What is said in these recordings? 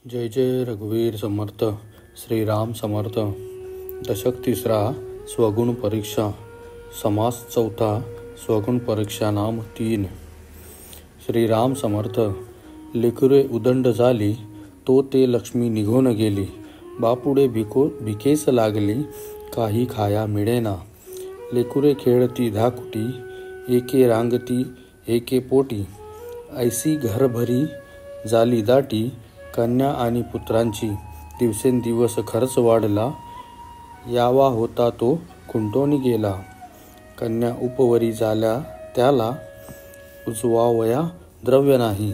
जय जय रघुवीर समर्थ. श्रीराम समर्थ. दशक तिसरा. स्वगुण परीक्षा. समास चौथा. स्वगुण परीक्षा नाम 3. श्रीराम समर्थ. लेकरे उदंड झाली, तो ते लक्ष्मी निघून गेली. बापुडे भिकेस लागली, काही खाया मिळेना. लेकुरे खेळती धाकुटी, एके रांगती एके पोटी. ऐसी घरभरी झाली दाटी, कन्या आणि पुत्रांची. दिवसेंदिवस खर्च वाढला, यावा होता तो खुंटून गेला. कन्या उपवरी झाल्या, त्याला उजवावया द्रव्य नाही.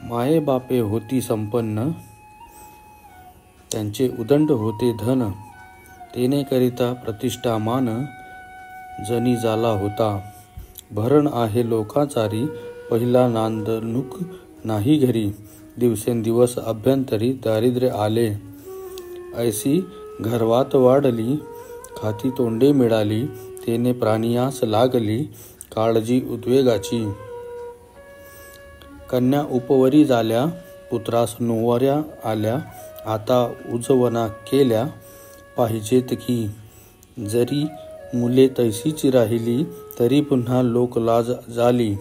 माये बापे होती संपन्न, त्यांचे उदंड होते धन. तेने करिता प्रतिष्ठा मान, जनी झाला होता. भरण आहे लोकाचारी, पहिला नांदणूक नाही घरी. दिवसेंदिवस अभ्यंतरी दारिद्र्य आले. ऐसी घरवात वाढली, खाती तोंडे मिळाली. तेने प्राणियास लागली, काळजी उद्वेगाची. कन्या उपवरी झाल्या, पुत्रास नोवाऱ्या आल्या. आता उजवना केल्या पाहिजेत की. जरी मुले तैसीची राहिली, तरी पुन्हा लोकलाज झाली.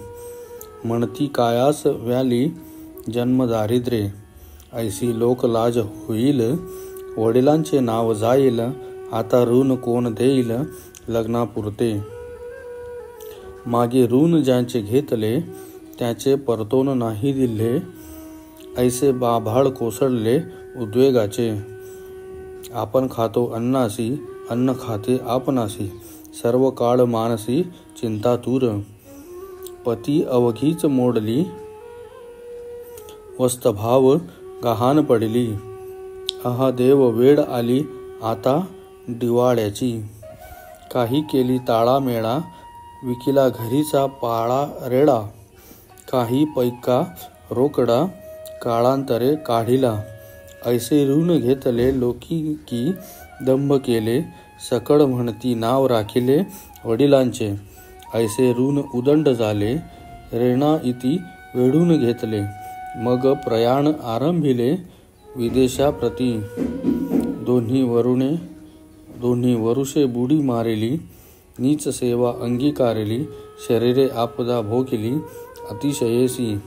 म्हणती कायास व्याली, जन्म दारिद्र्य. ऐसी लोकलाज होईल, वडिलांचे नाव जाईल. आता ऋण कोण देईल, लग्नापुरते. मागे ऋण ज्यांचे घेतले, त्याचे परतोन नाही दिले. ऐसे बाभाळ कोसळले उद्वेगाचे. आपण खातो अन्नासी, अन्न खाते आपणासी. सर्व काळ मानसी चिंता तूर. पती अवघीच मोडली, वस्तभाव गहाण पडली. आहा देव वेळ आली आता दिवाळ्याची. काही केली ताळामेळा, विकिला घरीचा पाळा रेडा. काही पैका रोकडा, काळांतरे काढिला. ऐसे ऋण घेतले लोकी की, दंभ केले. सकळ म्हणती नाव राखिले वडिलांचे. ऐसे ऋण उदंड झाले, रेणा इति वेढून घेतले. मग प्रयाण आरंभिले विदेशाप्रती. दोन्ही वरुषे बुडी मारिली. नीच सेवा अंगीकारली, शरीरे आपदा भोगली अतिशयेसी.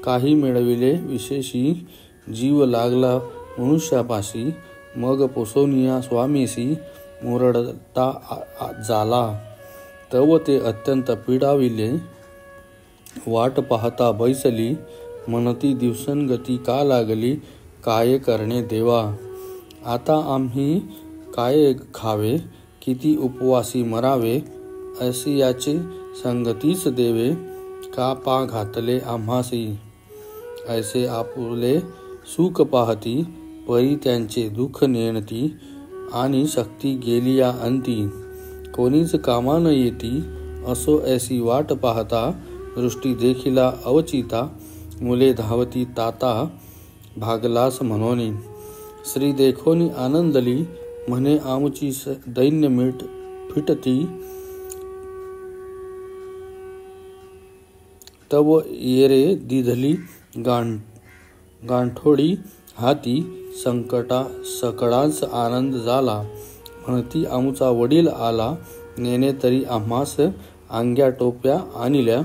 काही मिळविले विशेषी, जीव लागला मनुष्यापाशी. मग पोसोनिया स्वामीसी, मुरडता झाला. तव ते अत्यंत पीडाविले, वाट पाहता बैसली. म्हणती दिवसंगती का लागली, काय करणे देवा. आता आम्ही काय खावे, किती उपवासी मरावे. असे याचे संगतीच देवे, का पा घातले आम्हासी. ऐसे आपुले सुख पाहती, परी त्यांचे दुःख नेणती. आणि शक्ती गेली या अंती, कोणीच कामा न येती. असो ऐसी वाट पाहता, दृष्टी देखिला अवचिता. मुले धावती ताता, भागलास म्हणोनी. श्री देखोनी आनंदली, म्हणे आमची दैन्य फिटती. तव येरे दिधली गांठोडी हाती. सकळांच आनंद झाला, म्हणती आमचा वडील आला. नेने तरी आम्हास आंग्या टोप्या आणल्या.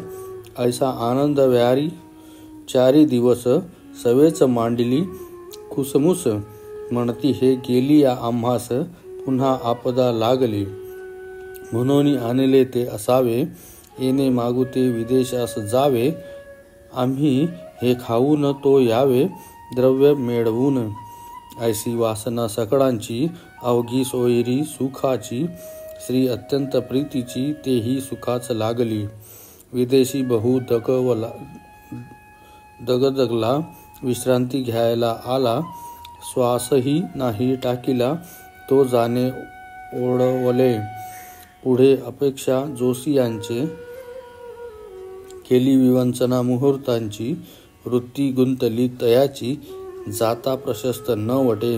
ऐसा आनंद व्यारी 4 दिवस, सवेच मांडली खुसमुस. म्हणती हे गेली या आम्हास, पुन्हा आपदा लागली. म्हणून आणले ते असावे, येणे मागुते विदेशास जावे. आम्ही हे खाऊन तो यावे, द्रव्य मिळवून. ऐसी वासना सकळांची, अवघी सोयरी सुखाची. श्री अत्यंत प्रीतीची, तेही सुखाच लागली. विदेशी बहु दगदगला, विश्रांती घ्यायला आला. श्वासही नाही टाकीला, तो जाणे ओढवले. पुढे अपेक्षा जोशियांचे, केली विवंचना मुहूर्तांची. वृत्ती गुंतली तयाची, जाता प्रशस्त न वटे.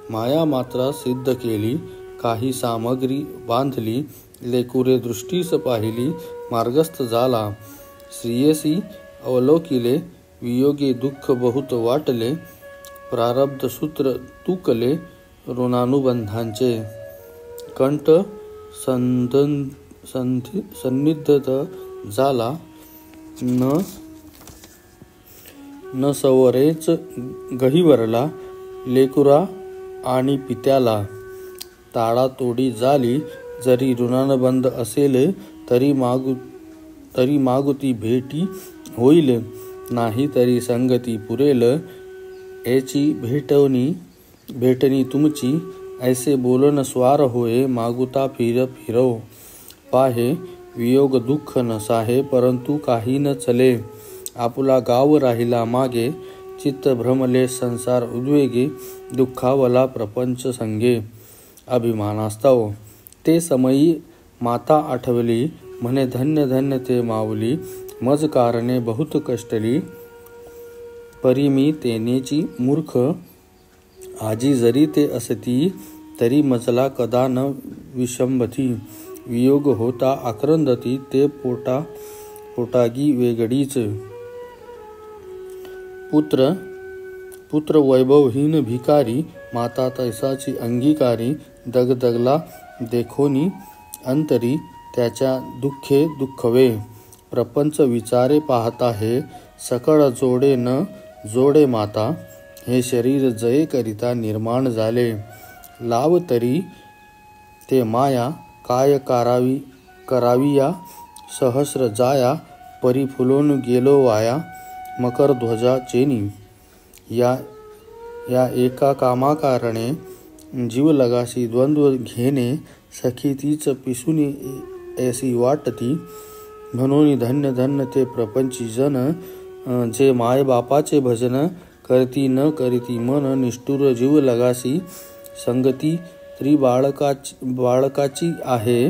माया मात्रा सिद्ध केली, काही सामग्री बांधली. लेकुरे दृष्टीस पाहिली, मार्गस्थ झाला. श्रेयसी अवलोकिले, वियोगी दुःख बहुत वाटले. प्रारब्ध सूत्र तुकले ऋणानुबंधांचे कंठ सन्निधत झाला न सवरेच गहिवरला लेकुरा आणि पित्याला ताडातोडी झाली जरी ऋणानुबंध असेल तरी मागुती भेटी होईल नाही तरी संगती पुरेल याची भेटणी तुमची ऐसे बोलन स्वार होय मागुता फिरव पाहे वियोग दुःख नसाहे परंतु काही न चले आपुला गाव राहिला मागे चित्त भ्रमले संसार उद्वेगे दुःखावला प्रपंच संगे अभिमानास्तव ते समयी माता आठवली म्हणे धन्य धन्य ते माऊली मज कारणे बहुत कष्टली परी मी तेनेची मूर्ख आजी जरी ते असती तरी मजला कदा न विषंबती वियोग होता आक्रंदती ते पोटागी वेगळीच पुत्र वैभवहीन भिकारी माता तैसाची अंगीकारी दगदगला देखोनी अंतरी त्याच्या दुःखे दुःखवे प्रपंच विचारे पाहता हे सकळ जोडे न जोडे माता हे शरीर जये करिता निर्माण झाले लाव तरी ते माया काय करावी या सहस्र जाया परी फुलून गेलो वाया मकर ध्वजा चेनी या एका कामाकारणे जीव लगासी द्वंद्व घेणे सखी तीच पिसून ऐसी वाटती म्हणून धन्य धन्य ते प्रपंची जन जे माय बापाचे भजन करती न करीती मन निष्ठुर जीव लगासी संगती स्त्री बाळकाची आहे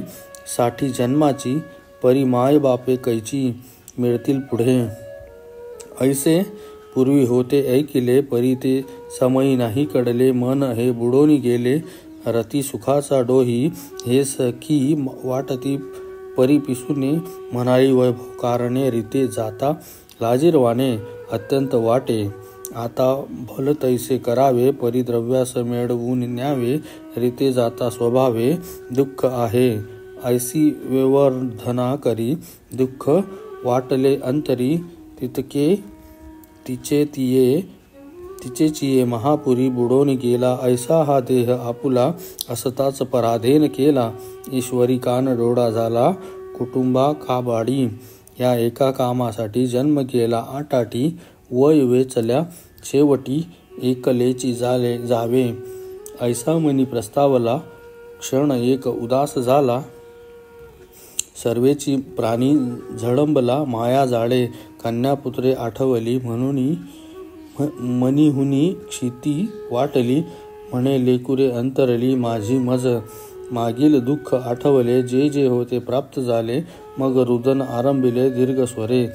साठी जन्माची परी माय बापे कैची मिळतील पुढे ऐसे पूर्वी होते ऐकिले परी ते समयी नाही कडले मन हे बुडोनी गेले रती सुखाचा डोही हे सखी वाटती परी पिसूने म्हणाली वैभव कारणे रीते जाता लाजीरवाने अत्यंत वाटे आता भल तैसे करावे परिद्रव्यास मिळवून न्यावे रीते जाता स्वभावे दुःख आहे ऐसी व्यवर्धना करी दुःख वाटले अंतरी तितके तिचे चिये महापुरी बुडोन गेला ऐसा हा देह आपुला असताच पराधीन केला ईश्वरी कान डोळा झाला कुटुंबा काबाडी या एका कामासाठी जन्म केला आटाटी वय वेचल्या शेवटी एकलेची जावे ऐसा मनी प्रस्तावला क्षण एक उदास झाला सर्वेची प्राणी झळंबला माया जाळे कन्यापुत्रे आठवली म्हणून मनीहुनी क्षिती वाटली म्हणे लेकुरे अंतरली माझी मज मागील दुःख आठवले जे जे होते प्राप्त झाले मग रुदन आरंभिले दीर्घ स्वरे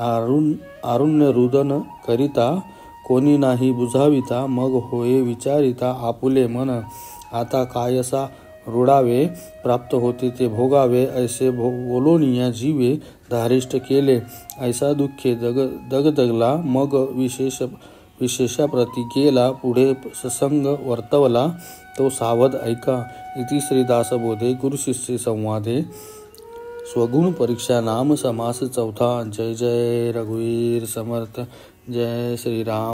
आरुण्य रुदन करिता कोणी नाही बुझाविता मग होये विचारिता आपुले मन आता कायसा रुडावे प्राप्त होते ते भोगावे ऐसे बोलोनिया जीवे धारिष्ट केले ऐसा दुःखे दगदगला मग विशेषाप्रती गेला पुढे ससंग वर्तवला तो सावध ऐका इति श्री दासबोधे गुरुशिष्य संवादे स्वगुण परीक्षा नाम समास चौथा जय जय रघुवीर समर्थ जय श्री राम।